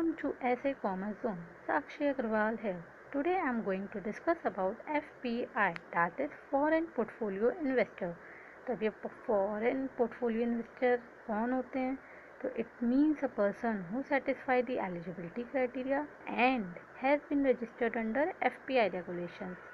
Welcome to SA Commerce Zone. Sakshi Agrawal here. Today I am going to discuss about FPI, that is Foreign Portfolio Investor. तो अब ये foreign portfolio investor कौन होते हैं? तो it means a person who satisfy the eligibility criteria and has been registered under FPI regulations.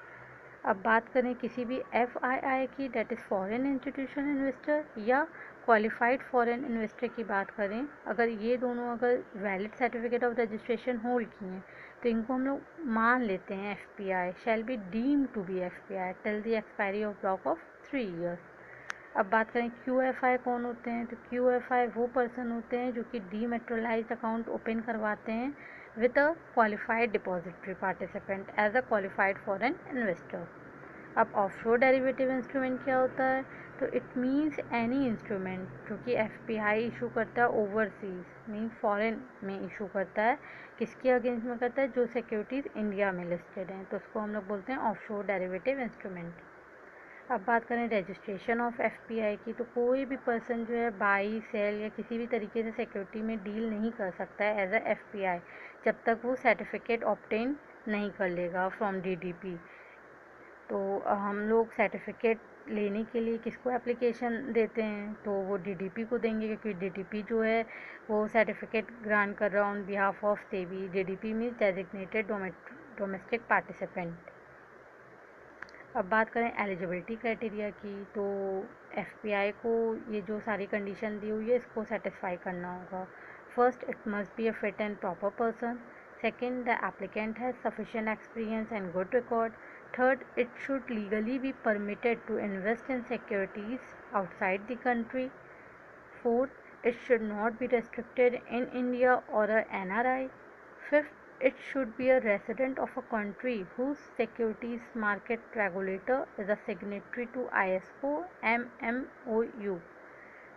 अब बात करें किसी भी FII की, that is foreign institution investor, या क्वालिफाइड फॉरेन इन्वेस्टर की बात करें, अगर ये दोनों अगर valid certificate of registration hold किए हैं तो इनको हम लोग मान लेते हैं FPI shall be deem to be FPI till the expiry of block of 3 years. अब बात करें QFI कौन होते हैं, तो QFI वो पर्सन होते हैं जो कि डीमेट्रोलाइज्ड अकाउंट ओपन करवाते हैं with a qualified depository participant as a qualified foreign investor. अब ऑफशोर डेरिवेटिव इंस्ट्रूमेंट क्या होता है? तो इट मीन्स एनी इंस्ट्रूमेंट जो कि FPI इशू करता है ओवरसीज मीन फॉरेन में इशू करता है, किसके अगेंस्ट में करता है? जो सिक्योरिटीज़ इंडिया में लिस्टेड हैं, तो उसको हम लोग बोलते हैं ऑफशोर डेरिवेटिव इंस्ट्रूमेंट. अब बात करें रजिस्ट्रेशन ऑफ FPI की, तो कोई भी पर्सन जो है बाई सेल या किसी भी तरीके से सिक्योरिटी में डील नहीं कर सकता है एज अ FPI जब तक वो सर्टिफिकेट ऑब्टेन नहीं कर लेगा फ्रॉम DDP. तो हम लोग सर्टिफिकेट लेने के लिए किसको एप्लीकेशन देते हैं? तो वो DDP को देंगे, क्योंकि DDP जो है वो सर्टिफिकेट ग्रांट कर रहा है on behalf of SEBI. DDP means designated domestic participant. अब बात करें एलिजिबिलिटी क्राइटेरिया की, तो FPI को ये जो सारी कंडीशन दी हुई है इसको सेटिस्फाई करना होगा. First, it must be a fit and proper person. Second, the applicant has sufficient experience and good record. Third, it should legally be permitted to invest in securities outside the country. Fourth, it should not be restricted in India or a NRI. Fifth, it should be a resident of a country whose securities market regulator is a signatory to ISO MMOU.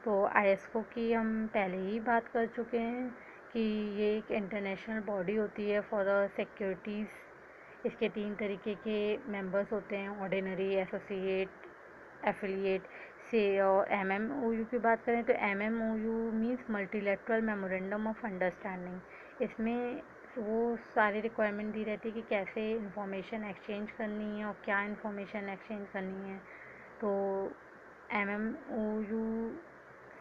तो ISO की हम पहले ही बात कर चुके हैं कि ये एक इंटरनेशनल बॉडी होती है फॉर सिक्योरिटीज़. इसके 3 तरीके के मेंबर्स होते हैं, ऑर्डिनरी, एसोसिएट, एफिलिएट से. और MMOU की बात करें तो MMOU means multilateral memorandum of understanding. इसमें वो सारी रिक्वायरमेंट दी रहती है कि कैसे इंफॉर्मेशन एक्सचेंज करनी है और क्या इंफॉर्मेशन एक्सचेंज करनी है. तो MMOU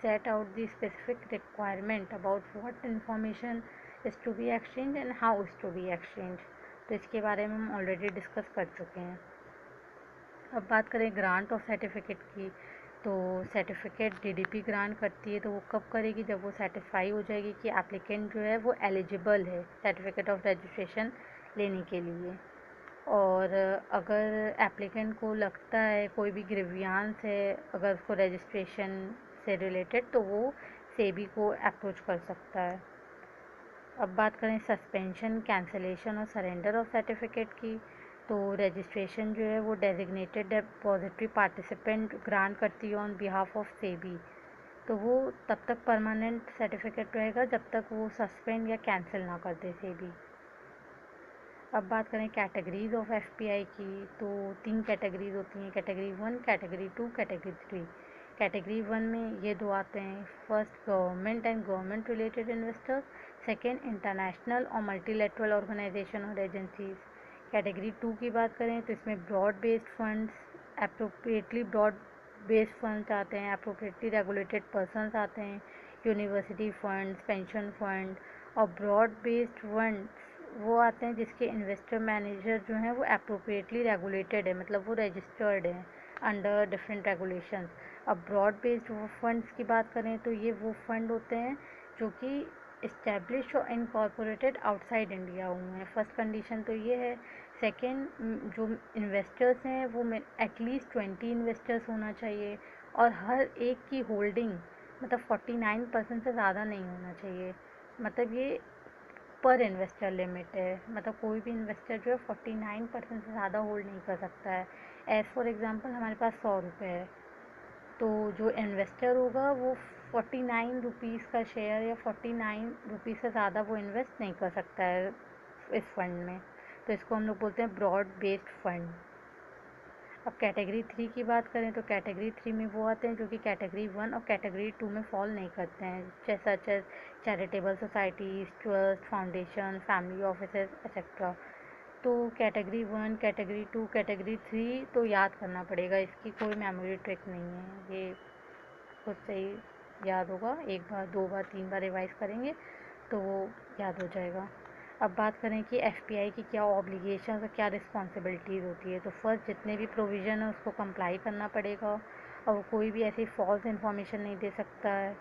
set out the specific requirement about what information is to be exchanged and how is to be exchanged. तो इसके बारे में हम ऑलरेडी डिस्कस कर चुके हैं. अब बात करें ग्रांट ऑफ सर्टिफिकेट की, तो सर्टिफिकेट DDP ग्रांट करती है, तो वो कब करेगी? जब वो सेटिस्फाई हो जाएगी कि एप्लीकेंट जो है वो एलिजिबल है सर्टिफिकेट ऑफ रजिस्ट्रेशन लेने के लिए. और अगर एप्लीकेंट को लगता है कोई भी ग्रीवियांस है अगर उसको रजिस्ट्रेशन से रिलेटेड, तो वो सेबी को अप्रोच कर सकता है. अब बात करें सस्पेंशन, कैंसिलेशन और सरेंडर ऑफ सर्टिफिकेट की, तो रजिस्ट्रेशन जो है वो डेजिग्नेटेड डिपॉजिटरी पार्टिसिपेंट ग्रांट करती है ऑन बिहाफ ऑफ सेबी. तो वो तब तक परमानेंट सर्टिफिकेट रहेगा जब तक वो सस्पेंड या कैंसिल ना कर दे सेबी. अब बात करें कैटेगरीज ऑफ FPI की, तो 3 कैटेगरीज होती हैं, कैटेगरी 1, कैटेगरी 2, कैटेगरी 3. कैटेगरी 1 में ये 2 आते हैं. First, government and government related investors. Second, international और मल्टीलेटरल ऑर्गेनाइजेशन और एजेंसीज. कैटेगरी 2 की बात करें तो इसमें broad based funds, appropriately broad based funds आते हैं, अप्रोप्रिएटली रेगुलेटेड पर्सनस आते हैं, यूनिवर्सिटी फंड्स, पेंशन फंड. और ब्रॉड बेस्ड फंड्स वो आते हैं जिसके इन्वेस्टर मैनेजर जो हैं वो अप्रोप्रिएटली रेगुलेटेड है, मतलब वो रजिस्टर्ड हैं अंडर डिफरेंट रेगुलेशंस. अब ब्रॉड बेस्ड फंड्स की बात करें तो ये वो फंड होते हैं जो कि इस्टेब्लिश और इनकॉर्पोरेटेड आउटसाइड इंडिया हुए हैं. फर्स्ट कंडीशन तो ये है. सेकेंड, जो इन्वेस्टर्स हैं वो एटलीस्ट 20 इन्वेस्टर्स होना चाहिए और हर एक की होल्डिंग मतलब 49% से ज़्यादा नहीं होना चाहिए. मतलब ये पर इन्वेस्टर लिमिट है, मतलब कोई भी इन्वेस्टर जो है 49% से ज़्यादा होल्ड नहीं कर सकता है. एज़ फॉर एग्ज़ाम्पल हमारे पास 100 रुपये है, तो जो इन्वेस्टर होगा वो 49 रुपीज़ का शेयर या 49 रुपीज़ से ज़्यादा वो इन्वेस्ट नहीं कर सकता है इस फंड में. तो इसको हम लोग बोलते हैं ब्रॉड बेस्ड फंड. अब कैटेगरी 3 की बात करें तो कैटेगरी 3 में वो आते हैं जो कि कैटेगरी 1 और कैटेगरी 2 में फॉल नहीं करते हैं, जैसा charitable societies, trust, foundation, family offices etcetera. तो कैटेगरी 1, कैटेगरी 2, कैटेगरी 3 तो याद करना पड़ेगा, इसकी कोई मेमोरी ट्रिक नहीं है, ये खुद से ही याद होगा, एक बार 2 बार 3 बार रिवाइज़ करेंगे तो वो याद हो जाएगा। अब बात करें कि एफपीआई की क्या ऑब्लिगेशंस और क्या रिस्पॉन्सिबिलिटीज़ होती है, तो फर्स्ट जितने भी प्रोविज़न है उसको कंप्लाई करना पड़ेगा और वो कोई भी ऐसी फॉल्स इन्फॉर्मेशन नहीं दे सकता है।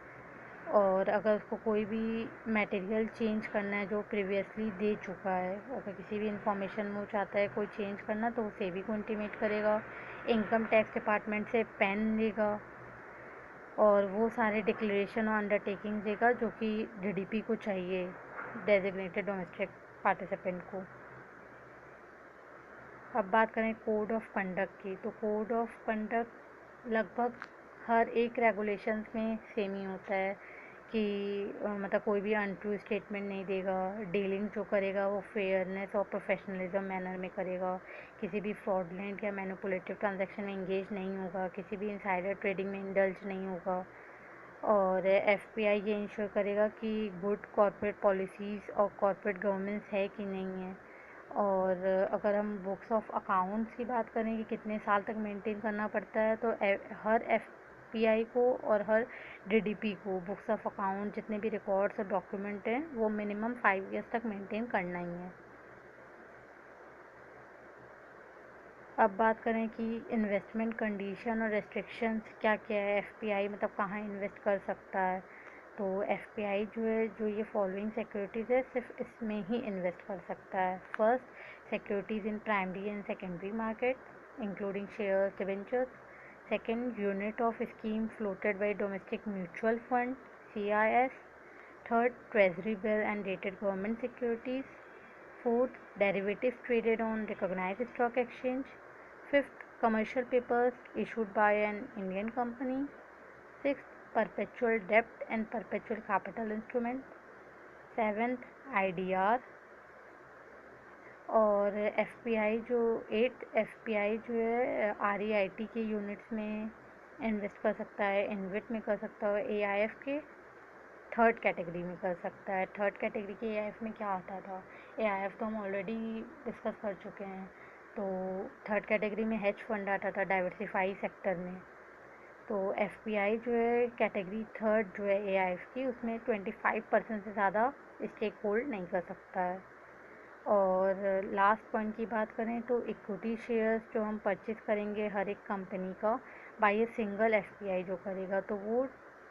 और अगर उसको कोई भी मटेरियल चेंज करना है जो प्रीवियसली दे चुका है, अगर किसी भी इंफॉर्मेशन में वो चाहता है कोई चेंज करना तो वो सेबी को इंटीमेट करेगा, इनकम टैक्स डिपार्टमेंट से पेन लेगा और वो सारे डिक्लेरेशन और अंडरटेकिंग देगा जो कि डीडीपी को चाहिए, डेजिग्नेटेड डोमेस्टिक पार्टिसिपेंट को। अब बात करें कोड ऑफ कंडक्ट की, तो कोड ऑफ कंडक्ट लगभग हर एक रेगुलेशंस में सेम ही होता है कि मतलब कोई भी अनट्रू स्टेटमेंट नहीं देगा, डीलिंग जो करेगा वो फेयरनेस और प्रोफेशनलिज्म मैनर में करेगा, किसी भी फ्रॉडलेंट या मैनिपुलेटिव ट्रांजैक्शन में इंगेज नहीं होगा, किसी भी इनसाइडर ट्रेडिंग में इंडल्ज नहीं होगा। और एफपीआई ये इंश्योर करेगा कि गुड कॉर्पोरेट पॉलिसीज़ और कॉर्पोरेट गवर्नेंस है कि नहीं है। और अगर हम बुक्स ऑफ अकाउंट्स की बात करें कि कितने साल तक मेंटेन करना पड़ता है, तो हर एफपीआई को और हर डीडीपी को बुक्स ऑफ अकाउंट जितने भी रिकॉर्ड्स और डॉक्यूमेंट हैं वो मिनिमम 5 ईयर्स तक मेंटेन करना ही है। अब बात करें कि इन्वेस्टमेंट कंडीशन और रेस्ट्रिक्शंस क्या क्या है, एफपीआई मतलब कहाँ इन्वेस्ट कर सकता है, तो एफपीआई जो है जो ये फॉलोइंग सिक्योरिटीज़ है सिर्फ इसमें ही इन्वेस्ट कर सकता है। First, securities in primary and secondary market including shares, debentures. Second, unit of scheme floated by domestic mutual fund CIS। Third, treasury bill and rated government securities. Fourth, derivatives traded on recognized stock exchange. Fifth, commercial papers issued by an Indian company. Sixth, perpetual debt and perpetual capital instrument. Seventh, IDR। और FPI जो FPI जो है REIT के units में invest कर सकता है, InvIT में कर सकता है, AIF के थर्ड कैटेगरी में कर सकता है। थर्ड कैटेगरी के AIF में क्या आता था, AIF तो हम ऑलरेडी डिस्कस कर चुके हैं। तो थर्ड कैटेगरी में हेज फंड आता था डाइवर्सिफाई सेक्टर में। तो एफपीआई जो है कैटेगरी थर्ड जो है AIF की, उसमें 25% से ज़्यादा स्टेक होल्ड नहीं कर सकता है। और लास्ट पॉइंट की बात करें तो इक्विटी शेयर्स जो हम परचेज़ करेंगे हर एक कंपनी का बाय ए सिंगल एफपीआई जो करेगा, तो वो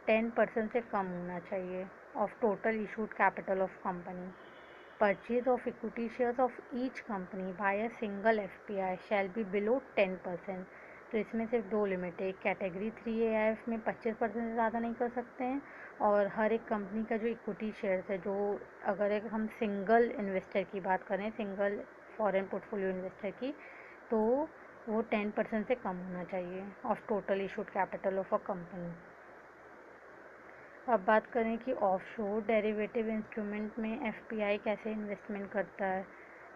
10% से कम होना चाहिए of total issued capital of company. Purchase of equity shares of each company by a single FPI shall be below 10%। तो इसमें सिर्फ दो लिमिट है, कैटेगरी 3 AIF में 25% से ज़्यादा नहीं कर सकते हैं, और हर एक कंपनी का जो इक्विटी शेयर्स है, जो अगर एक हम सिंगल इन्वेस्टर की बात करें, सिंगल फॉरेन पोर्टफोलियो इन्वेस्टर की, तो वो 10% से कम होना चाहिए of total issued capital of a company. अब बात करें कि ऑफशोर डेरिवेटिव इंस्ट्रूमेंट में एफपीआई कैसे इन्वेस्टमेंट करता है,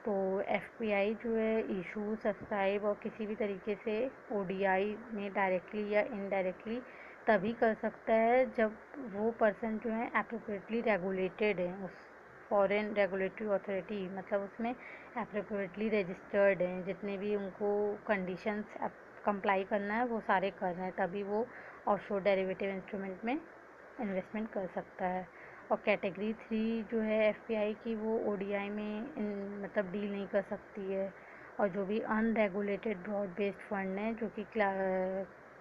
तो एफपीआई जो है इशू, सब्सक्राइब और किसी भी तरीके से ओडीआई में डायरेक्टली या इनडायरेक्टली तभी कर सकता है जब वो पर्सन जो है एप्रोप्रिएटली रेगुलेटेड है, उस फॉरेन रेगुलेटरी अथॉरिटी, मतलब उसमें एप्रोप्रिएटली रजिस्टर्ड हैं, जितने भी उनको कंडीशंस कंप्लाई करना है वो सारे कर रहे हैं, तभी वो ऑफशोर डेरिवेटिव इंस्ट्रूमेंट में इन्वेस्टमेंट कर सकता है। और कैटेगरी 3 जो है एफपीआई की, वो ओडीआई में मतलब डील नहीं कर सकती है। और जो भी अनरेगुलेटेड ब्रॉड बेस्ड फंड हैं जो कि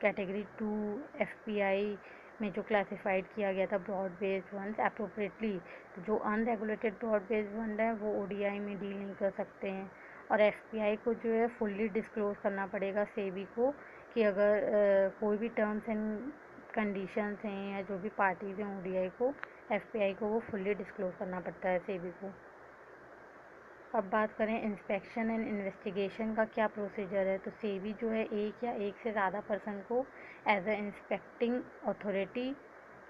कैटेगरी 2 एफपीआई में जो क्लासिफाइड किया गया था ब्रॉड बेस्ड फंड्स अप्रोप्रिएटली, तो जो अनरेगुलेटेड ब्रॉड बेस्ड फंड है वो ओडीआई में डील नहीं कर सकते हैं। और एफपीआई को जो है फुल्ली डिस्क्लोज करना पड़ेगा सेबी को कि अगर कोई भी टर्म्स एंड कंडीशंस हैं या जो भी पार्टीज़ हैं ओडीआई को, एफपीआई को वो फुल्ली डिस्क्लोज करना पड़ता है सेबी को। अब बात करें इंस्पेक्शन एंड इन्वेस्टिगेशन का क्या प्रोसीजर है, तो सेबी जो है एक या एक से ज़्यादा पर्सन को as a inspecting authority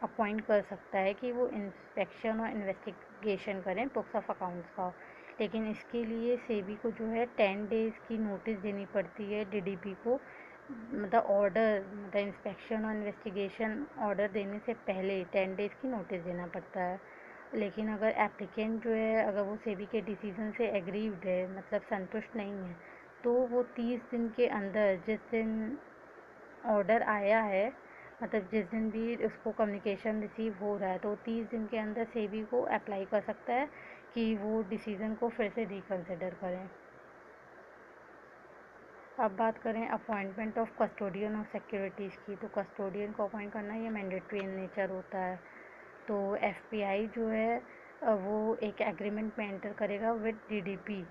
appoint कर सकता है कि वो इंस्पेक्शन और इन्वेस्टिगेशन करें बुक्स ऑफ अकाउंट्स का। लेकिन इसके लिए सेबी को जो है 10 डेज़ की नोटिस देनी पड़ती है डीडीपी को, मतलब ऑर्डर, मतलब इंस्पेक्शन और इन्वेस्टिगेशन ऑर्डर देने से पहले 10 डेज़ की नोटिस देना पड़ता है। लेकिन अगर एप्लीकेंट जो है, अगर वो सेबी के डिसीजन से एग्रीव्ड है, मतलब संतुष्ट नहीं है, तो वो 30 दिन के अंदर, जिस दिन ऑर्डर आया है, मतलब जिस दिन भी उसको कम्युनिकेशन रिसीव हो रहा है, तो 30 दिन के अंदर सेबी को अप्लाई कर सकता है कि वो डिसीज़न को फिर से रिकन्सिडर करें। अब बात करें appointment of custodian of securities की, तो कस्टोडियन को अपॉइंट करना ये मैंडेटरी इन नेचर होता है। तो एफपीआई जो है वो एक एग्रीमेंट में एंटर करेगा with DDP,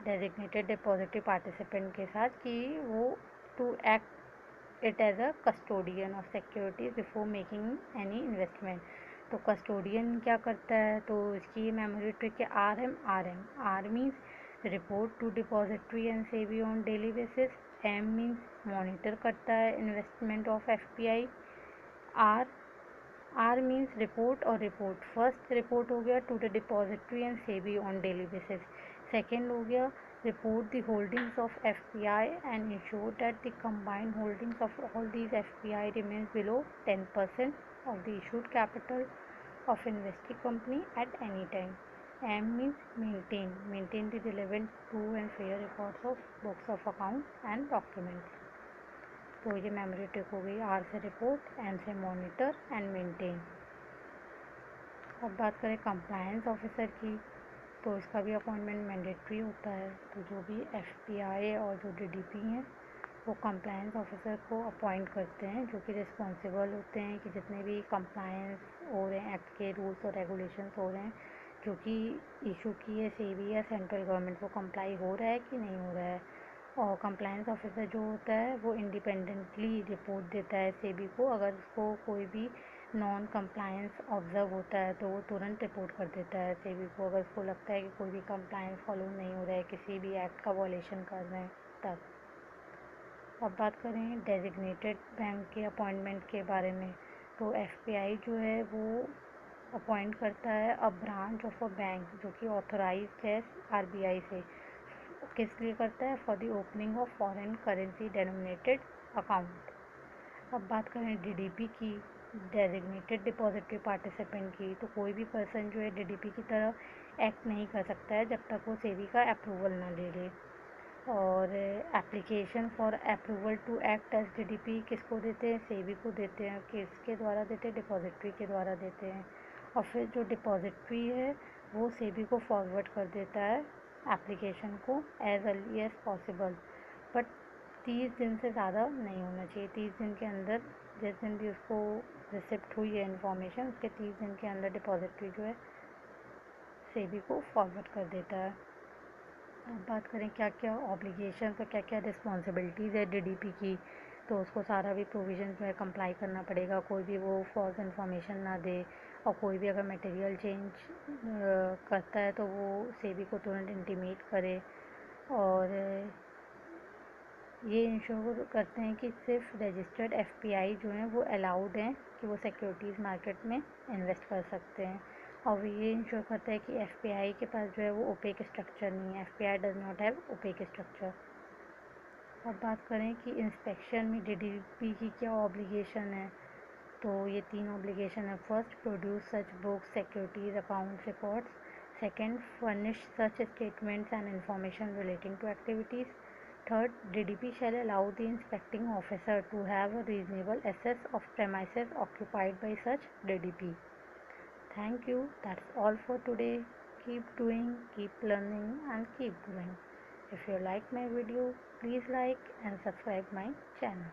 designated depository participant के साथ, कि वो to act it as a custodian of securities before making any investment. तो कस्टोडियन क्या करता है, तो इसकी मेमोरी ट्रिक है R means report to depository and SEBI on daily basis, M means monitor करता है investment of FPI, R means report और रिपोर्ट, फर्स्ट रिपोर्ट हो गया to the depository and SEBI on daily basis, second हो गया report the holdings of FPI and ensure that the combined holdings of all these FPI remains below 10% of the issued capital of investing company at any time. M means maintain the relevant true and fair records of books of accounts and documents. तो ये memory trick हो गई, are से report, M से monitor and maintain. अब बात करें compliance officer की, तो इसका भी अपॉइंटमेंट मैंडेटरी होता है। तो जो भी एफपीआई और जो डीडीपी हैं वो कंप्लायंस ऑफिसर को अपॉइंट करते हैं, जो कि रिस्पॉन्सिबल होते हैं कि जितने भी कंप्लायंस हो रहे हैं, एक्ट के रूल्स और रेगुलेशंस हो रहे हैं जो कि इशू की है सेबी या सेंट्रल गवर्नमेंट, वो कंप्लाई हो रहा है कि नहीं हो रहा है। और कंप्लायंस ऑफिसर जो होता है वो इंडिपेंडेंटली रिपोर्ट देता है सेबी को, अगर उसको कोई भी नॉन कंप्लायंस ऑब्जर्व होता है तो वो तुरंत रिपोर्ट कर देता है सेबी को, अगर उसको लगता है कि कोई भी कंप्लायंस फॉलो नहीं हो रहा है, किसी भी एक्ट का वॉयलेशन कर रहे हैं तब। अब बात करें डेजिग्नेटेड बैंक के अपॉइंटमेंट के बारे में, तो एफपीआई जो है वो अपॉइंट करता है a branch of a bank जो कि ऑथोराइज्ड है आरबीआई से, किस लिए करता है, for the opening of foreign currency denominated account. अब बात करें डीडीपी की, डेजिग्नेटेड डिपॉजिटरी पार्टिसिपेंट की, तो कोई भी पर्सन जो है डीडीपी की तरह एक्ट नहीं कर सकता है जब तक वो सेबी का अप्रूवल ना ले ले। और application for approval to act as DDP किसको देते हैं, सेबी को देते हैं, किसके द्वारा देते हैं, डिपॉजिटरी के द्वारा देते हैं। और फिर जो डिपॉजिटरी है वो सेबी को फॉरवर्ड कर देता है एप्लीकेशन को as early as possible, but 30 दिन से ज़्यादा नहीं होना चाहिए। 30 दिन के अंदर, जिस दिन भी उसको रिसिप्ट हुई है इन्फॉर्मेशन, उसके 30 दिन के अंदर डिपॉजिटरी जो है सेबी को फॉरवर्ड कर देता है। अब बात करें क्या क्या ऑब्लिगेशंस और क्या क्या रिस्पॉन्सिबिलिटीज़ है डीडीपी की, तो उसको सारा भी प्रोविजन जो है कंप्लाई करना पड़ेगा, कोई भी वो फॉल्स इन्फॉर्मेशन ना दे, और कोई भी अगर मटेरियल चेंज करता है तो वो सेबी को तुरंत इंटीमेट करे। और ये इंश्योर करते हैं कि सिर्फ रजिस्टर्ड एफपीआई जो हैं वो अलाउड हैं कि वो सिक्योरिटीज़ मार्केट में इन्वेस्ट कर सकते हैं। और ये इंश्योर करता है कि एफपीआई के पास जो है वो ओपेक स्ट्रक्चर नहीं है, FPI does not have opaque structure. अब बात करें कि इंस्पेक्शन में डीडीपी की क्या ऑब्लिगेशन है, तो ये 3 ऑब्लिगेशन है। First, produce such books, securities account records. Second, furnish such statements and information relating to activities. Third, DDP shall allow the inspecting officer to have a reasonable access of premises occupied by such DDP. Thank you. That's all for today. Keep doing, keep learning and keep growing. If you like my video, please like and subscribe my channel.